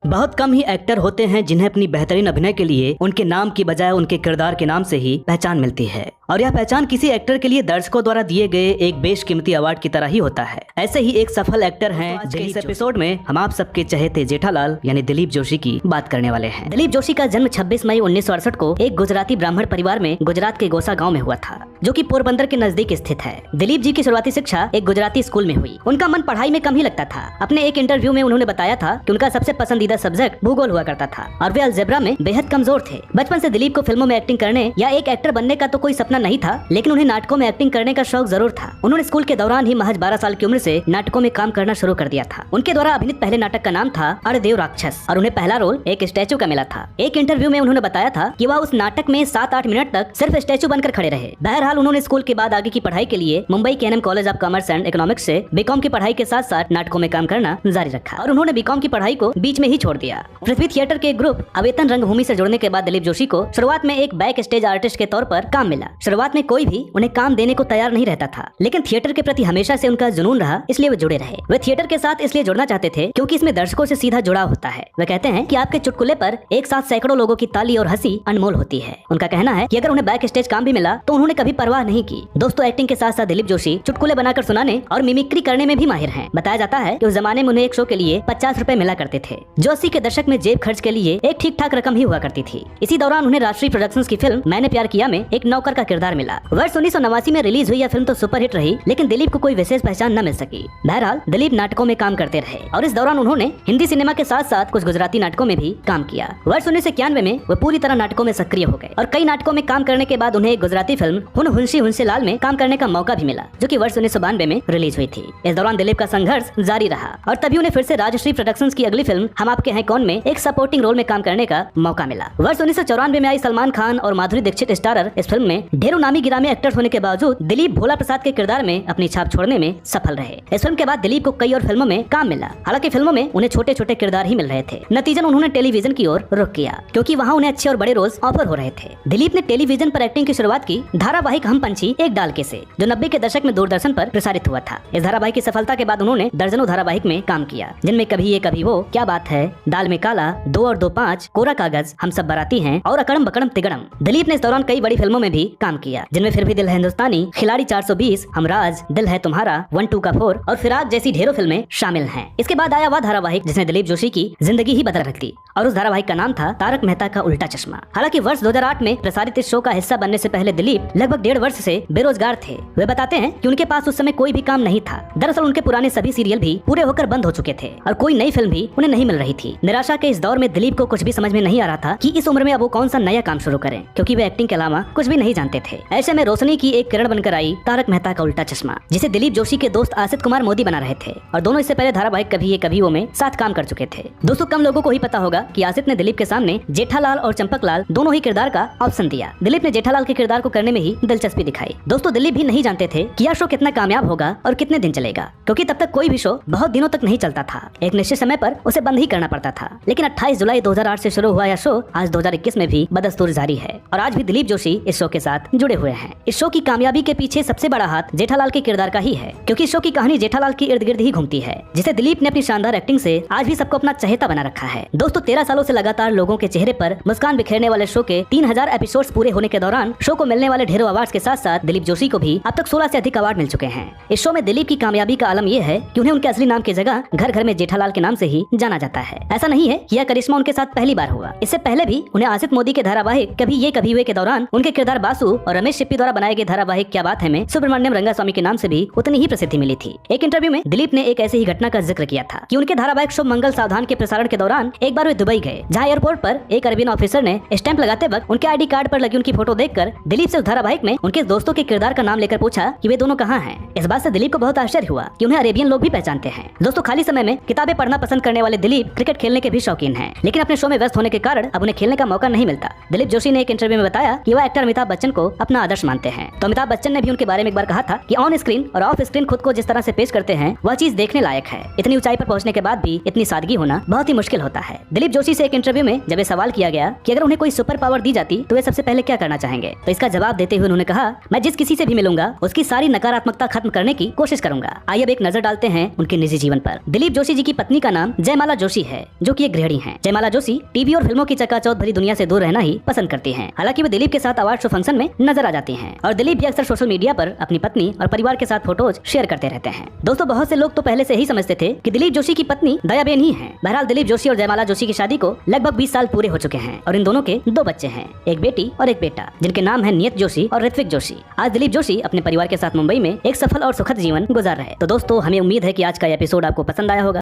बहुत कम ही एक्टर होते हैं जिन्हें अपनी बेहतरीन अभिनय के लिए उनके नाम की बजाय उनके किरदार के नाम से ही पहचान मिलती है, और यह पहचान किसी एक्टर के लिए दर्शकों द्वारा दिए गए एक बेशकीमती अवार्ड की तरह ही होता है। ऐसे ही एक सफल एक्टर हैं। आज के इस एपिसोड में हम आप सबके चहेते जेठालाल यानी दिलीप जोशी की बात करने वाले हैं। दिलीप जोशी का जन्म 26 मई 1968 को एक गुजराती ब्राह्मण परिवार में गुजरात के गोसा गाँव में हुआ था, जो कि पोरबंदर के नजदीक स्थित है। दिलीप जी की शुरुआती शिक्षा एक गुजराती स्कूल में हुई। उनका मन पढ़ाई में कम ही लगता था। अपने एक इंटरव्यू में उन्होंने बताया था कि उनका सबसे पसंदीदा सब्जेक्ट भूगोल हुआ करता था और वे अलजेब्रा में बेहद कमजोर थे। बचपन से दिलीप को फिल्मों में एक्टिंग करने या एक एक्टर बनने का तो कोई सपना नहीं था, लेकिन उन्हें नाटकों में एक्टिंग करने का शौक जरूर था। उन्होंने स्कूल के दौरान ही महज 12 साल की उम्र से नाटकों में काम करना शुरू कर दिया था। उनके द्वारा अभिनीत पहले नाटक का नाम था अड़देव राक्षस और उन्हें पहला रोल एक स्टैचू का मिला था। एक इंटरव्यू में उन्होंने बताया था कि वह उस नाटक में 7-8 मिनट तक सिर्फ स्टैचू बनकर खड़े रहे। बहरहाल उन्होंने स्कूल के बाद आगे की पढ़ाई के लिए मुंबई के NM college of commerce and economics से बीकॉम की पढ़ाई के साथ साथ नाटकों में काम करना जारी रखा और उन्होंने बीकॉम की पढ़ाई को बीच में ही छोड़ दिया। पृथ्वी थिएटर के ग्रुप अवेतन रंगभूमि से जुड़ने के बाद दिलीप जोशी को शुरुआत में एक बैक स्टेज आर्टिस्ट के तौर पर काम मिला। शुरुआत में कोई भी उन्हें काम देने को तैयार नहीं रहता था, लेकिन थिएटर के प्रति हमेशा से उनका जुनून रहा, इसलिए वे जुड़े रहे। वे थिएटर के साथ इसलिए जुड़ना चाहते थे क्योंकि इसमें दर्शकों से सीधा जुड़ाव होता है। वे कहते हैं कि आपके चुटकुले पर एक साथ सैकड़ों लोगों की ताली और हंसी अनमोल होती है। उनका कहना है कि अगर उन्हें बैक स्टेज काम भी मिला तो उन्होंने कभी परवाह नहीं की। दोस्तों, एक्टिंग के साथ साथ दिलीप जोशी चुटकुले बनाकर सुनाने और मिमिक्री करने में भी माहिर हैं। बताया जाता है कि उस जमाने में उन्हें एक शो के लिए 50 रुपए मिला करते थे, जो 80 के दशक में जेब खर्च के लिए एक ठीक ठाक रकम ही हुआ करती थी। इसी दौरान उन्हें राष्ट्रीय प्रोडक्शंस की फिल्म मैंने प्यार किया में एक नौकर का किरदार मिला। वर्ष 1989 में रिलीज हुई यह फिल्म तो सुपरहिट रही, लेकिन दिलीप को कोई विशेष पहचान न मिल सकी। बहरहाल दिलीप नाटकों में काम करते रहे और इस दौरान उन्होंने हिंदी सिनेमा के साथ साथ कुछ गुजराती नाटकों में भी काम किया। वर्ष 1991 में वे पूरी तरह नाटकों में सक्रिय हो गए और कई नाटकों में काम करने के बाद उन्हें एक गुजराती फिल्म हुन हुंसी हुंसे लाल में काम करने का मौका भी मिला, जो कि वर्ष 1992 में रिलीज हुई थी। इस दौरान दिलीप का संघर्ष जारी रहा और तभी उन्हें फिर से राजश्री प्रोडक्शंस की अगली फिल्म हम आपके हैं कौन में एक सपोर्टिंग रोल में काम करने का मौका मिला। वर्ष 1994 में आई सलमान खान और माधुरी दीक्षित स्टारर इस फिल्म में ढेरों नामी गिरामी एक्टर्स होने के बावजूद दिलीप भोला प्रसाद के किरदार में अपनी छाप छोड़ने में सफल रहे। इस फिल्म के बाद दिलीप को कई और फिल्मों में काम मिला। हालांकि फिल्मों में उन्हें छोटे छोटे किरदार ही मिल रहे थे। नतीजन उन्होंने टेलीविजन की ओर रुख किया क्योंकि वहाँ उन्हें अच्छे और बड़े रोल्स ऑफर हो रहे थे। दिलीप ने टेलीविजन पर एक्टिंग की शुरुआत की धारावाहिक हम पंछी एक डाल के से, जो 90 के दशक में दूरदर्शन पर प्रसारित हुआ था। इस धारावाहिक की सफलता के बाद उन्होंने दर्जनों धारावाहिक में काम किया, जिनमें कभी ये कभी वो, क्या बात है, दाल में काला, 2 और 2 5, कोरा कागज, हम सब बाराती हैं और अकड़म बकड़म तिगड़म। दिलीप ने इस दौरान कई बड़ी फिल्मों में भी काम किया, जिनमें फिर भी दिल है हिंदुस्तानी, खिलाड़ी 420, हमराज, दिल है तुम्हारा, 1 2 का 4 और फिराक जैसी ढेरों फिल्में शामिल हैं। इसके बाद आया वह धारावाहिक जिसने दिलीप जोशी की जिंदगी ही बदल रख दी और उस धारावाहिक का नाम था तारक मेहता का उल्टा चश्मा। हालांकि वर्ष 2008 में प्रसारित इस शो का हिस्सा बनने से पहले दिलीप लगभग 1.5 वर्ष से बेरोजगार थे। वे बताते हैं कि उनके पास उस समय कोई भी काम नहीं था। दरअसल उनके पुराने सभी सीरियल भी पूरे होकर बंद हो चुके थे और कोई नई फिल्म भी उन्हें नहीं मिल रही थी। निराशा के इस दौर में दिलीप को कुछ भी समझ में नहीं आ रहा था कि इस उम्र में अब वो कौन सा नया काम शुरू करें, क्योंकि वे एक्टिंग के अलावा कुछ भी नहीं जानते थे। ऐसे में रोशनी की एक किरण बनकर आई तारक मेहता का उल्टा चश्मा, जिसे दिलीप जोशी के दोस्त आसित कुमार मोदी बना रहे थे और दोनों इससे पहले धारावाहिक कभी ये कभी वो में साथ काम कर चुके थे। दोस्तों, कम लोगों को ही पता होगा कि आसित ने दिलीप के सामने जेठालाल और चंपकलाल दोनों ही किरदार का ऑप्शन दिया। दिलीप ने जेठालाल के किरदार को करने में ही दिलचस्पी दिखाई। दोस्तों, दिलीप भी नहीं जानते थे कि यह शो कितना कामयाब होगा और कितने दिन चलेगा, क्योंकि तब तक कोई भी शो बहुत दिनों तक नहीं चलता था। एक निश्चित समय पर उसे बंद ही करना पड़ता था। लेकिन 28 जुलाई 2008 से शुरू हुआ यह शो आज 2021 में भी बदस्तूर जारी है और आज भी दिलीप जोशी इस शो के साथ जुड़े हुए हैं। इस शो की कामयाबी के पीछे सबसे बड़ा हाथ जेठालाल के किरदार का ही है, क्योंकि शो की कहानी जेठालाल के इर्द गिर्द ही घूमती है, जिसे दिलीप ने अपनी शानदार एक्टिंग से आज भी सबको अपना चहेता बना रखा है। दोस्तों, 13 सालों से लगातार लोगों के चेहरे पर मुस्कान बिखेरने वाले शो के 3000 एपिसोड्स पूरे होने के दौरान शो को मिलने वाले ढेरों अवार्ड्स के साथ साथ दिलीप जोशी को भी अब तक 16 से अधिक अवार्ड मिल चुके हैं। इस शो में दिलीप की कामयाबी का आलम यह है कि उन्हें उनके असली नाम की जगह घर घर में जेठालाल के नाम से ही जाना जाता है। ऐसा नहीं है कि यह करिश्मा उनके साथ पहली बार हुआ। इससे पहले भी उन्हें आसित मोदी के धारावाहिक कभी ये कभी हुए के दौरान उनके किरदार बासु और रमेश शिप्पी द्वारा बनाए गए धारावाहिक क्या बात है में सुब्रमण्यम रंगास्वामी के नाम से भी उतनी ही प्रसिद्धि मिली थी। एक इंटरव्यू में दिलीप ने एक ऐसी ही घटना का जिक्र किया था कि उनके धारावाहिक शो मंगल सावधान के प्रसारण के दौरान एक बार वे दुबई गए, जहाँ एयरपोर्ट पर एक अरबियन ऑफिसर ने स्टैंप लगाते वक्त उनके आईडी कार्ड पर लगी उनकी फोटो देखकर दिलीप से उस धारावाहिक में उनके दोस्तों के किरदार का नाम लेकर पूछा कि वे दोनों कहाँ हैं। इस बात से दिलीप को बहुत आश्चर्य हुआ कि उन्हें अरेबियन लोग भी पहचानते हैं। दोस्तों, खाली समय में किताबें पढ़ना पसंद करने वाले दिलीप क्रिकेट खेलने के भी शौकीन हैं, लेकिन अपने शो में व्यस्त होने के कारण अब उन्हें खेलने का मौका नहीं मिलता। दिलीप जोशी ने एक इंटरव्यू में बताया कि वह एक्टर अमिताभ बच्चन को अपना आदर्श मानते हैं। तो अमिताभ बच्चन ने भी उनके बारे में एक बार कहा था कि ऑन स्क्रीन और ऑफ स्क्रीन खुद को जिस तरह से पेश करते हैं वह चीज देखने लायक है। इतनी ऊंचाई पर पहुंचने के बाद भी इतनी सादगी होना बहुत ही मुश्किल होता है। दिलीप जोशी से एक इंटरव्यू में जब ये सवाल किया गया कि अगर उन्हें कोई सुपर पावर दी जाती तो वे सबसे पहले क्या करना चाहेंगे, तो इसका जवाब देते हुए उन्होंने कहा, मैं जिस किसी से भी मिलूंगा उसकी सारी नकारात्मकता खत्म करने की कोशिश करूंगा। आइए अब एक नजर डालते हैं उनके निजी जीवन पर। दिलीप जोशी जी की पत्नी का नाम जयमाला जोशी है, जो कि एक गृहिणी है। जयमाला जोशी टीवी और फिल्मों की चकाचौंध भरी दुनिया से दूर रहना ही पसंद करती हैं। हालांकि वे दिलीप के साथ अवार्ड शो फंक्शन में नजर आ जाती हैं और दिलीप भी अक्सर सोशल मीडिया पर अपनी पत्नी और परिवार के साथ फोटोज शेयर करते रहते हैं। दोस्तों, बहुत से लोग तो पहले से ही समझते थे कि दिलीप जोशी की पत्नी दयाबेन ही है। बहरहाल दिलीप जोशी और जयमाला जोशी की शादी को लगभग 20 साल पूरे हो चुके हैं और इन दोनों के 2 बच्चे हैं, एक बेटी और एक बेटा, जिनके नाम है नियत जोशी और ऋत्विक जोशी। आज दिलीप जोशी अपने परिवार के साथ मुंबई में एक सफल और सुखद जीवन गुजार रहे। तो दोस्तों, हमें उम्मीद है कि आज का एपिसोड आपको पसंद आया होगा।